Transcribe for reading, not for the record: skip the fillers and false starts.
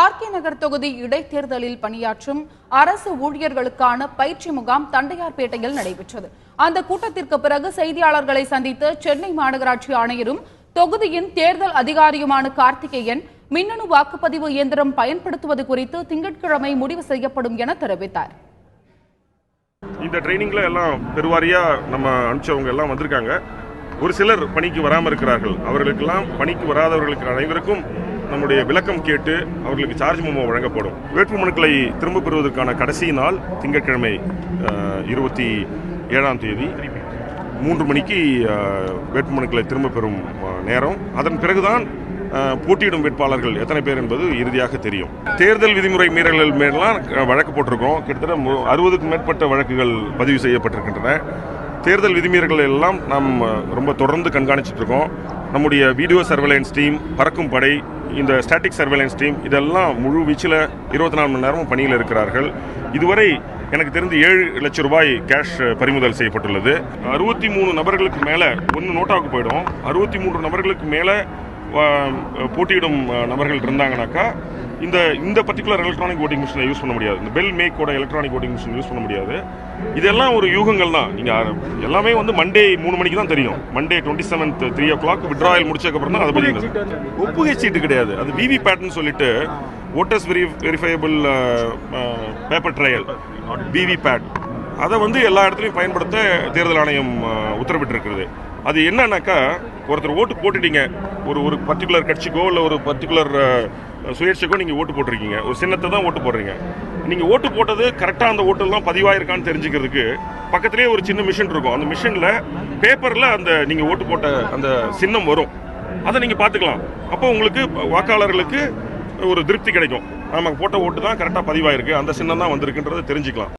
RK நகர் தொகுதி இடைத்தேர்தலில் பணியாற்றும் அரசு ஊழியர்களுக்கான பயிற்சி முகாம் தண்டையார்பேட்டையில் நடைபெற்றது. அந்த கூட்டத்திற்கு பிறகு செய்தியாளர்களை சந்தித்த சென்னை மாநகராட்சி ஆணையரும் தொகுதியின் தேர்தல் அதிகாரியுமான கார்த்திகேயன் மின்னணு வாக்குப்பதிவு இயந்திரம் பயன்படுத்துவது குறித்து திங்கட்கிழமை முடிவு செய்யப்படும் என தெரிவித்தார். இந்த ட்ரைனிங்ல எல்லாம் பெருவாரியா நம்ம அனுப்பிச்சவங்க எல்லாம் வந்திருக்காங்க. ஒரு சிலர் பணிக்கு வராமல் இருக்கிறார்கள். அவர்களுக்கெல்லாம் பணிக்கு வராதவர்களுக்கு அனைவருக்கும் நம்முடைய விளக்கம் கேட்டு அவர்களுக்கு சார்ஜ் மெமோ வழங்கப்படும். வேட்புமனுக்களை திரும்ப பெறுவதற்கான கடைசி நாள் திங்கட்கிழமை 27ஆம் தேதி 3 மணிக்கு வேட்புமனுக்களை திரும்ப பெறும் நேரம். அதன் பிறகுதான் போட்டியிடும் வேட்பாளர்கள் எத்தனை பேர் என்பது இறுதியாக தெரியும். தேர்தல் விதிமுறை மீறல்கள் மேலாம் வழக்கு போட்டிருக்கோம். கிட்டத்தட்ட 60க்கும் மேற்பட்ட வழக்குகள் பதிவு செய்யப்பட்டிருக்கின்றன. தேர்தல் விதிமீறல்கள் எல்லாம் நாம் ரொம்ப தொடர்ந்து கண்காணிச்சுட்டு இருக்கோம். நம்முடைய வீடியோ சர்வேலன்ஸ் டீம், பறக்கும் படை, இந்த ஸ்டாட்டிக் சர்வேலன்ஸ் டீம் இதெல்லாம் முழு வீச்சில் 24 மணி நேரமும் பணியில் இருக்கிறார்கள். இதுவரை எனக்கு தெரிந்து 7 லட்சம் ரூபாய் கேஷ் பறிமுதல் செய்யப்பட்டுள்ளது. 63 நபர்களுக்கு மேலே ஒன்று நோட்டாவுக்கு போயிடும். 63 நபர்களுக்கு மேலே போட்டியிடும் நபர்கள் இருந்தாங்கனாக்கா இந்த பர்டிகுலர் எலக்ட்ரானிக் ஓட்டிங் மிஷினை யூஸ் பண்ண முடியாது. இந்த பெல் மேக்கோட எலக்ட்ரானிக் ஓட்டிங் மிஷின் யூஸ் பண்ண முடியாது. இதெல்லாம் ஒரு யூகங்கள் தான். நீங்கள் எல்லாமே மண்டே 3 மணிக்கு தான் தெரியும். மண்டே 27th 3 o'clock விட்ராயல் முடிச்சதுக்கப்புறம் தான் அதை பற்றி. ஒப்புகை சீட்டு கிடையாது. அது விவி பேட்னு சொல்லிட்டு ஓட்டர்ஸ் வெரிஃபையபிள் பேப்பர் ட்ரையல் விவி பேட், அதை எல்லா இடத்துலையும் பயன்படுத்த தேர்தல் ஆணையம் உத்தரவிட்டிருக்கிறது. அது என்னன்னாக்கா, ஒருத்தர் ஓட்டு போட்டுட்டீங்க, ஒரு பர்டிகுலர் கட்சிக்கோ இல்லை ஒரு பர்டிகுலர் சுயேட்சைக்கோ நீங்கள் ஓட்டு போட்டிருக்கீங்க, ஒரு சின்னத்தை தான் ஓட்டு போடுறீங்க. நீங்கள் ஓட்டு போட்டது கரெக்டாக அந்த ஓட்டெல்லாம் பதிவாயிருக்கான்னு தெரிஞ்சுக்கிறதுக்கு பக்கத்துலேயே ஒரு சின்ன மிஷின் இருக்கும். அந்த மிஷினில் பேப்பரில் அந்த நீங்கள் ஓட்டு போட்ட அந்த சின்னம் வரும். அதை நீங்கள் பார்த்துக்கலாம். அப்போ உங்களுக்கு வாக்காளர்களுக்கு ஒரு திருப்தி கிடைக்கும். நமக்கு போட்ட ஓட்டு தான் கரெக்டாக பதிவாயிருக்கு, அந்த சின்னம் தான் வந்திருக்குன்றதை தெரிஞ்சுக்கலாம்.